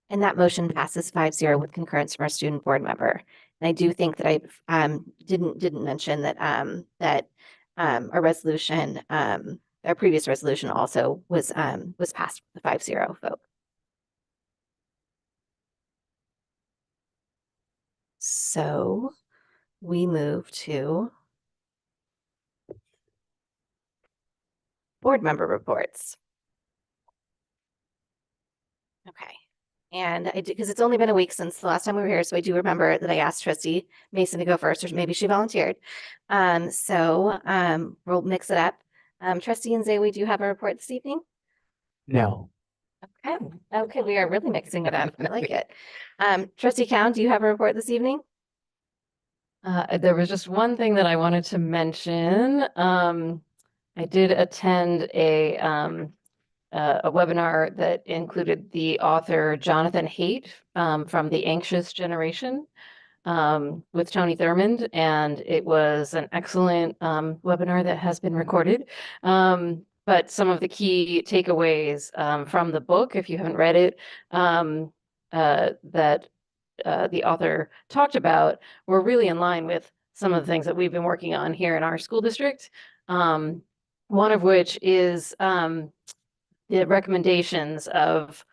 And that motion passes 5-0 with concurrence from our student board member. And I do think that I didn't mention that our resolution, our previous resolution also was passed with a 5-0 vote. So we move to board member reports. Okay. And I do, because it's only been a week since the last time we were here, so I do remember that I asked Trustee Mason to go first, or maybe she volunteered. We'll mix it up. Trustee Nzewi, do you have a report this evening? No. Okay. Okay, we are really mixing it up. I like it. Trustee Cowan, do you have a report this evening? There was just one thing that I wanted to mention. I did attend a webinar that included the author Jonathan Haidt from The Anxious Generation with Tony Thurmond, and it was an excellent webinar that has been recorded. But some of the key takeaways from the book, if you haven't read it, that the author talked about were really in line with some of the things that we've been working on here in our school district. One of which is the recommendations of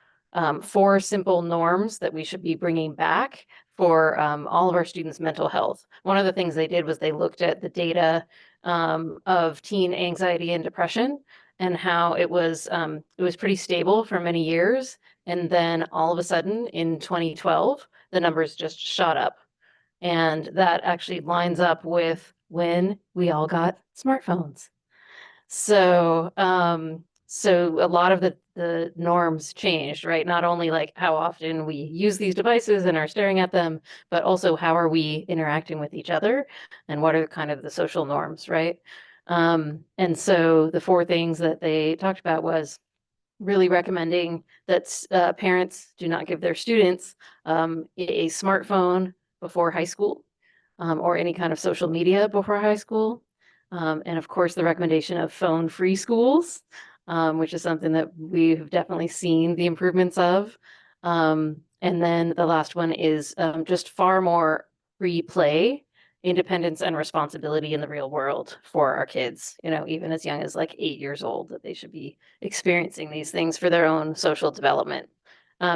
4 simple norms that we should be bringing back for all of our students' mental health. One of the things they did was they looked at the data of teen anxiety and depression and how it was pretty stable for many years. And then all of a sudden in 2012, the numbers just shot up. And that actually lines up with when we all got smartphones. So, so a lot of the norms changed, right? Not only like how often we use these devices and are staring at them, but also how are we interacting with each other and what are kind of the social norms, right? And so the 4 things that they talked about was really recommending that parents do not give their students a smartphone before high school or any kind of social media before high school. And of course, the recommendation of phone-free schools, which is something that we've definitely seen the improvements of. And then the last one is just far more free play, independence, and responsibility in the real world for our kids, you know, even as young as like 8 years old, that they should be experiencing these things for their own social development.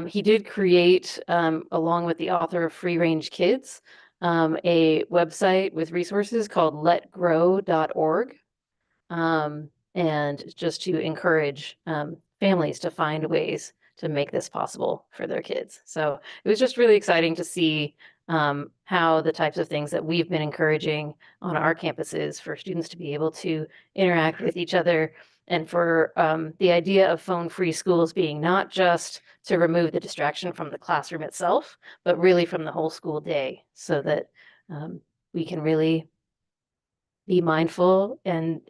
He did create, along with the author of Free Range Kids, a website with resources called letgrow.org. And just to encourage families to find ways to make this possible for their kids. So it was just really exciting to see how the types of things that we've been encouraging on our campuses for students to be able to interact with each other, and for the idea of phone-free schools being not just to remove the distraction from the classroom itself, but really from the whole school day, so that we can really be mindful and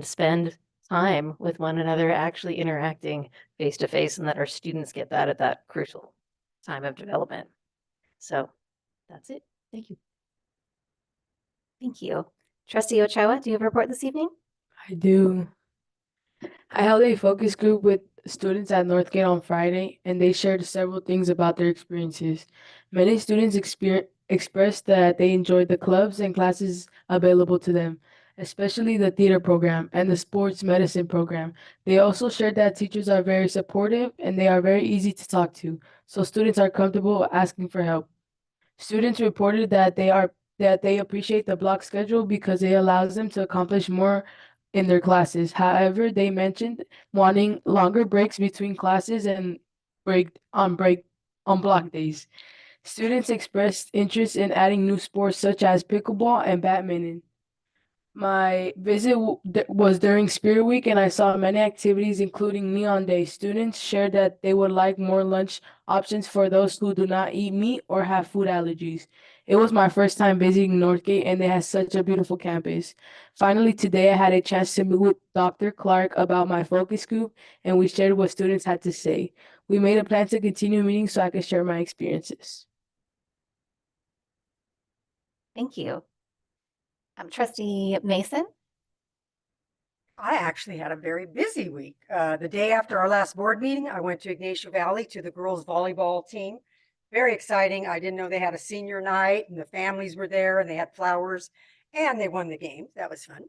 spend time with one another, actually interacting face to face, and that our students get that at that crucial time of development. So that's it. Thank you. Thank you. Trustee Ochoa, do you have a report this evening? I do. I held a focus group with students at Northgate on Friday, and they shared several things about their experiences. Many students expressed that they enjoyed the clubs and classes available to them, especially the theater program and the sports medicine program. They also shared that teachers are very supportive and they are very easy to talk to, so students are comfortable asking for help. Students reported that they appreciate the block schedule because it allows them to accomplish more in their classes. However, they mentioned wanting longer breaks between classes and break on block days. Students expressed interest in adding new sports such as pickleball and badminton. My visit was during Spirit Week, and I saw many activities, including Neon Day. Students shared that they would like more lunch options for those who do not eat meat or have food allergies. It was my first time visiting Northgate, and they had such a beautiful campus. Finally, today I had a chance to meet with Dr. Clark about my focus group, and we shared what students had to say. We made a plan to continue meeting so I could share my experiences. Thank you. Trustee Mason? I actually had a very busy week. The day after our last board meeting, I went to Ignacio Valley to the girls volleyball team. Very exciting. I didn't know they had a senior night and the families were there and they had flowers and they won the game. That was fun.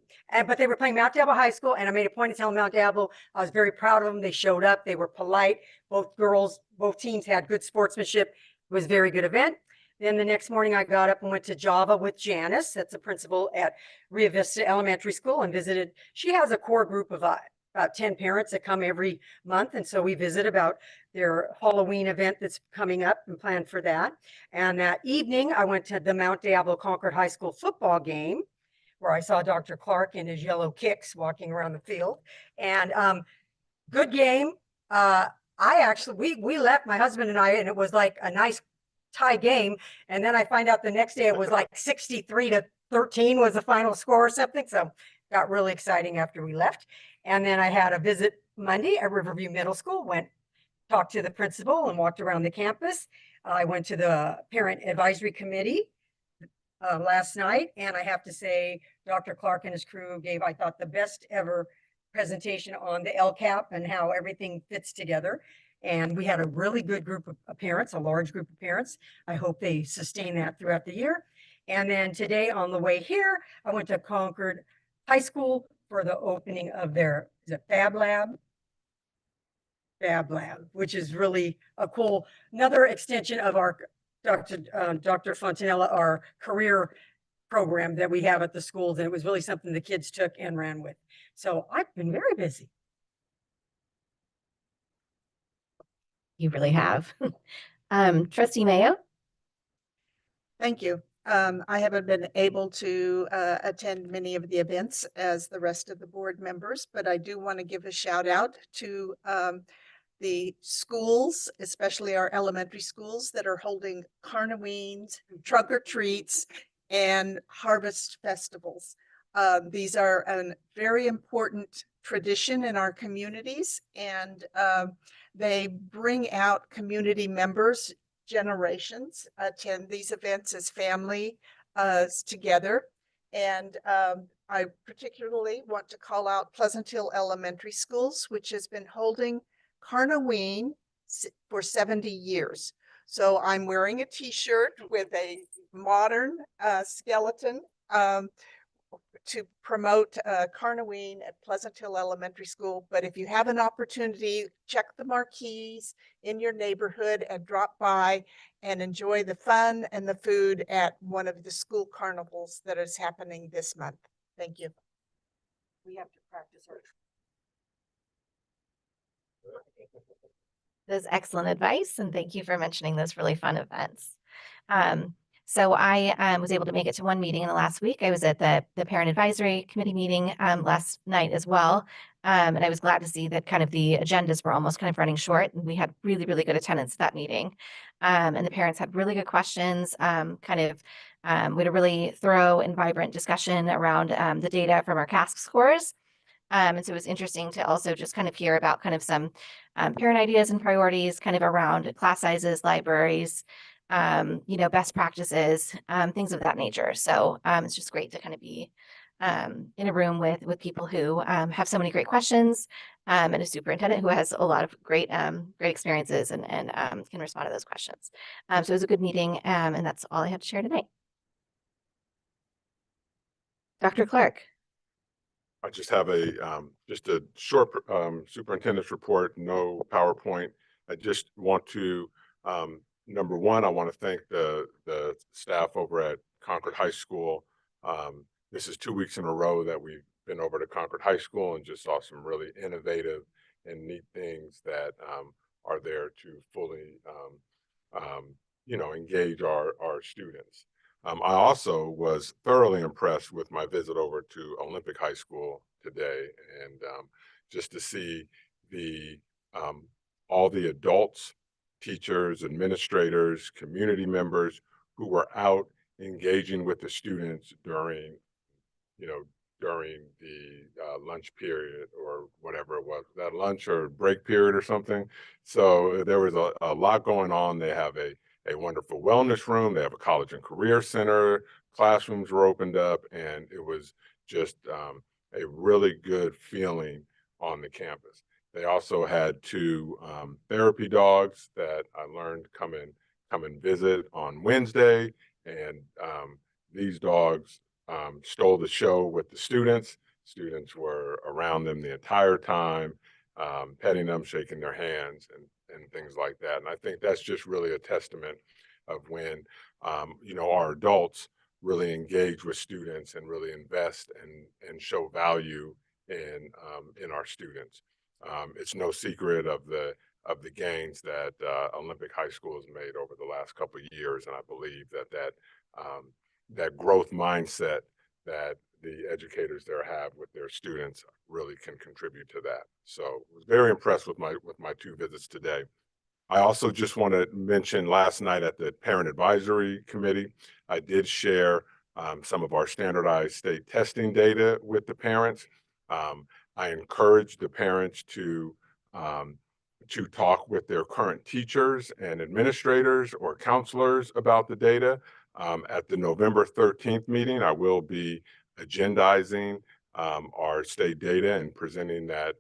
But they were playing Mount Diablo High School, and I made a point of telling Mount Diablo I was very proud of them. They showed up. They were polite. Both teams had good sportsmanship. It was a very good event. Then the next morning I got up and went to Java with Janice. That's the principal at Rio Vista Elementary School, and visited. She has a core group of about 10 parents that come every month. And so we visit about their Halloween event that's coming up and planned for that. And that evening I went to the Mount Diablo Concord High School football game, where I saw Dr. Clark in his yellow kicks walking around the field. And good game. We left, my husband and I, and it was like a nice tie game. And then I find out the next day it was like 63-13 was the final score or something. So got really exciting after we left. And then I had a visit Monday at Riverview Middle School, talked to the principal and walked around the campus. I went to the parent advisory committee last night. And I have to say, Dr. Clark and his crew gave, I thought, the best ever presentation on the LCAP and how everything fits together. And we had a really good group of parents, a large group of parents. I hope they sustain that throughout the year. And then today on the way here, I went to Concord High School for the opening of their Fab Lab, which is really a cool, another extension of our Dr. Fontanella, our career program that we have at the schools. And it was really something the kids took and ran with. So I've been very busy. You really have. Trustee Mayo? Thank you. I haven't been able to attend many of the events as the rest of the board members, but I do want to give a shout out to the schools, especially our elementary schools, that are holding Carnaweens, trunk or treats, and harvest festivals. These are a very important tradition in our communities, and they bring out community members. Generations attend these events as family together. And I particularly want to call out Pleasant Hill Elementary Schools, which has been holding Carnaween for 70 years. So I'm wearing a t-shirt with a modern skeleton to promote Carnaween at Pleasant Hill Elementary School. But if you have an opportunity, check the marquees in your neighborhood and drop by and enjoy the fun and the food at one of the school carnivals that is happening this month. Thank you. We have to practice our. That's excellent advice, and thank you for mentioning those really fun events. So I was able to make it to one meeting in the last week. I was at the Parent Advisory Committee meeting last night as well. And I was glad to see that kind of the agendas were almost kind of running short, and we had really, really good attendance at that meeting. And the parents had really good questions, we had a really thorough and vibrant discussion around the data from our CASC scores. And so it was interesting to also just kind of hear about kind of some parent ideas and priorities kind of around class sizes, libraries, best practices, things of that nature. So it's just great to kind of be in a room with people who have so many great questions, and a superintendent who has a lot of great experiences and can respond to those questions. So it was a good meeting, and that's all I have to share tonight. Dr. Clark. I just have just a short superintendent's report, no PowerPoint. I just want to, number one, I want to thank the staff over at Concord High School. This is 2 weeks in a row that we've been over to Concord High School and just saw some really innovative and neat things that are there to fully, engage our students. I also was thoroughly impressed with my visit over to Olympic High School today, and just to see all the adults, teachers, administrators, community members who were out engaging with the students during the lunch period or whatever it was, that lunch or break period or something. So there was a lot going on. They have a wonderful wellness room. They have a college and career center, classrooms were opened up, and it was just a really good feeling on the campus. They also had two therapy dogs that I learned come and visit on Wednesday, and these dogs stole the show with the students. Students were around them the entire time, petting them, shaking their hands, and things like that. And I think that's just really a testament of when our adults really engage with students and really invest and show value in our students. It's no secret of the gains that Olympic High School has made over the last couple of years, and I believe that growth mindset that the educators there have with their students really can contribute to that. So I was very impressed with my two visits today. I also just want to mention last night at the Parent Advisory Committee, I did share some of our standardized state testing data with the parents. I encourage the parents to talk with their current teachers and administrators or counselors about the data. At the November 13th meeting, I will be agendizing our state data and presenting that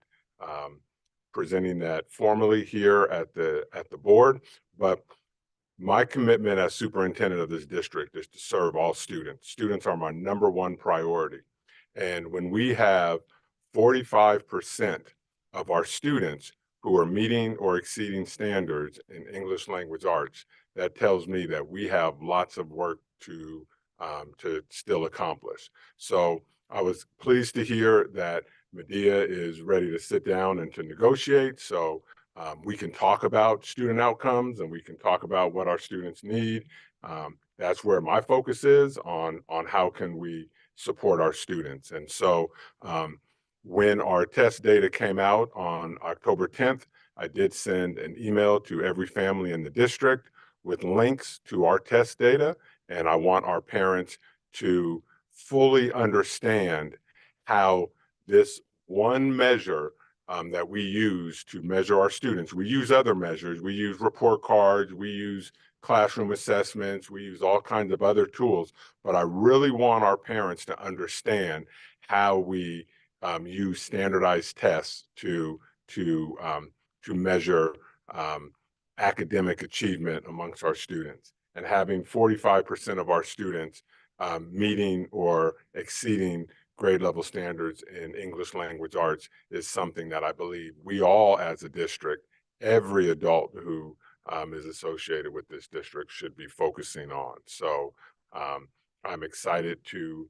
formally here at the board. But my commitment as superintendent of this district is to serve all students. Students are my number one priority. And when we have 45% of our students who are meeting or exceeding standards in English language arts, that tells me that we have lots of work to still accomplish. So I was pleased to hear that Medea is ready to sit down and to negotiate. So we can talk about student outcomes and we can talk about what our students need. That's where my focus is on how can we support our students. And so when our test data came out on October 10th, I did send an email to every family in the district with links to our test data. And I want our parents to fully understand how this one measure that we use to measure our students. We use other measures. We use report cards. We use classroom assessments. We use all kinds of other tools. But I really want our parents to understand how we use standardized tests to measure academic achievement amongst our students. And having 45% of our students meeting or exceeding grade level standards in English language arts is something that I believe we all as a district, every adult who is associated with this district should be focusing on. So I'm excited to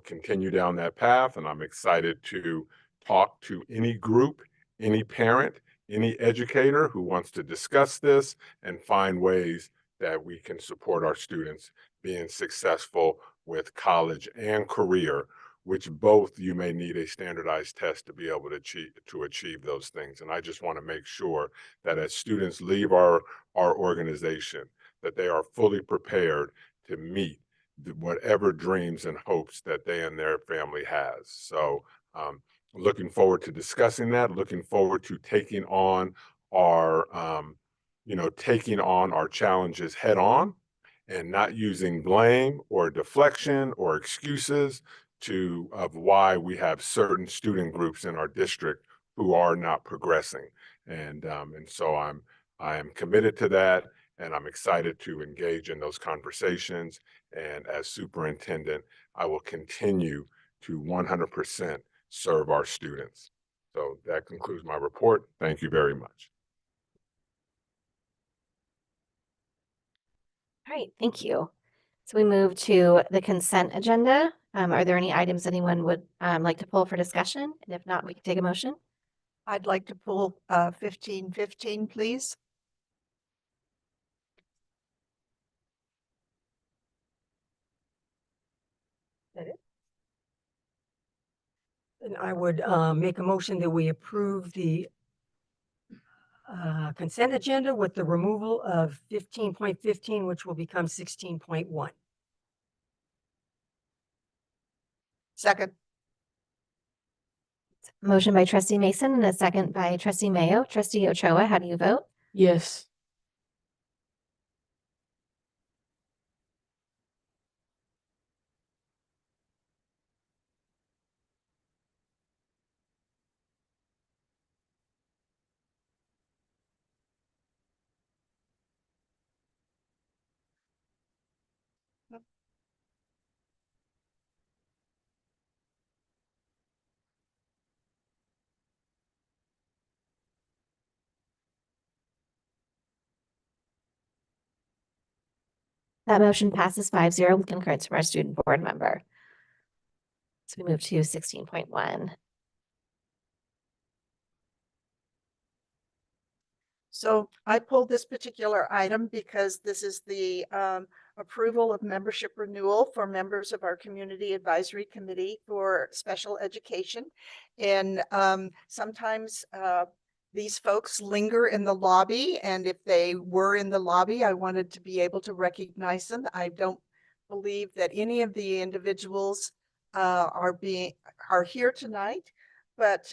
continue down that path, and I'm excited to talk to any group, any parent, any educator who wants to discuss this and find ways that we can support our students being successful with college and career, which both you may need a standardized test to be able to achieve those things. And I just want to make sure that as students leave our organization, that they are fully prepared to meet whatever dreams and hopes that they and their family has. So looking forward to discussing that, looking forward to taking on our challenges head on and not using blame or deflection or excuses of why we have certain student groups in our district who are not progressing. And so I am committed to that, and I'm excited to engage in those conversations. And as superintendent, I will continue to 100% serve our students. So that concludes my report. Thank you very much. All right, thank you. So we move to the consent agenda. Are there any items anyone would like to pull for discussion? And if not, we can take a motion. I'd like to pull 1515, please. That it? And I would make a motion that we approve the consent agenda with the removal of 15.15, which will become 16.1. Second. Motion by trustee Mason and a second by trustee Mayo. Trustee Ochoa, how do you vote? Yes. That motion passes 5-0 with concurrence from our student board member. So we move to 16.1. So I pulled this particular item because this is the approval of membership renewal for members of our Community Advisory Committee for Special Education. And sometimes these folks linger in the lobby, and if they were in the lobby, I wanted to be able to recognize them. I don't believe that any of the individuals are here tonight, but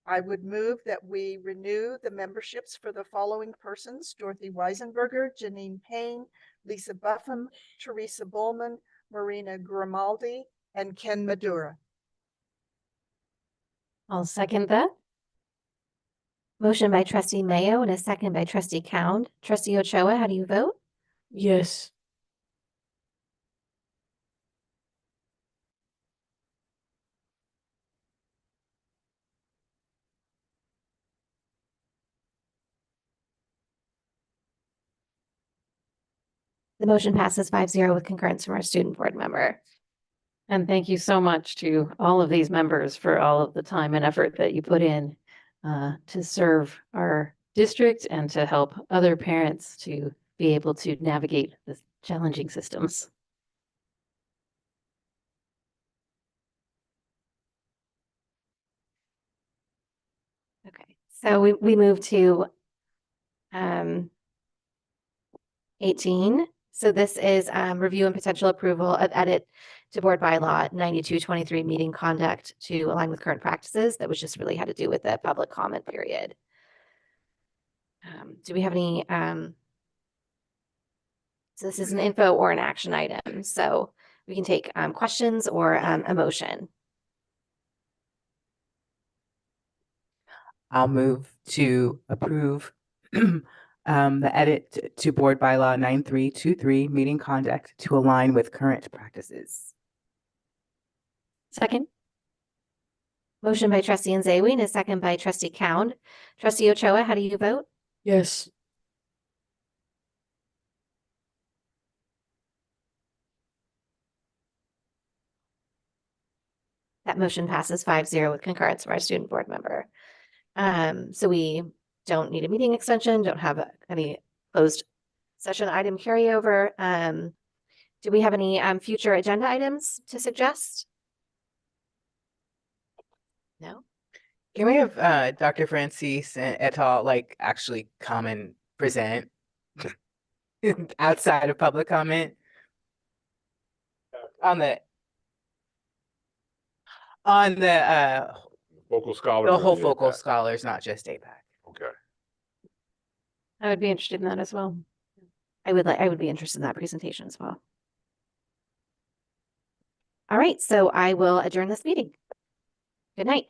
I would move that we renew the memberships for the following persons: Dorothy Weisenberger, Janine Payne, Lisa Buffum, Teresa Bowman, Marina Grimaldi, and Ken Madura. I'll second that. Motion by trustee Mayo and a second by trustee Cound. Trustee Ochoa, how do you vote? Yes. The motion passes 5-0 with concurrence from our student board member. And thank you so much to all of these members for all of the time and effort that you put in to serve our district and to help other parents to be able to navigate the challenging systems. Okay, so we move to 18. So this is review and potential approval of edit to board bylaw 9223 meeting conduct to align with current practices. That was just really had to do with the public comment period. Do we have any? So this is an info or an action item. So we can take questions or a motion. I'll move to approve the edit to board bylaw 9323 meeting conduct to align with current practices. Second. Motion by trustee Nzewi and a second by trustee Cound. Trustee Ochoa, how do you vote? Yes. That motion passes 5-0 with concurrence from our student board member. So we don't need a meeting extension, don't have any closed session item carryover. Do we have any future agenda items to suggest? No? Can we have Dr. Francis et al. Like actually come and present outside of public comment on the Focal scholars. the or whole the focal APAC? scholars, not just APAC. Okay. I would be interested in that as well. I would be interested in that presentation as well. All right, so I will adjourn this meeting. Good night.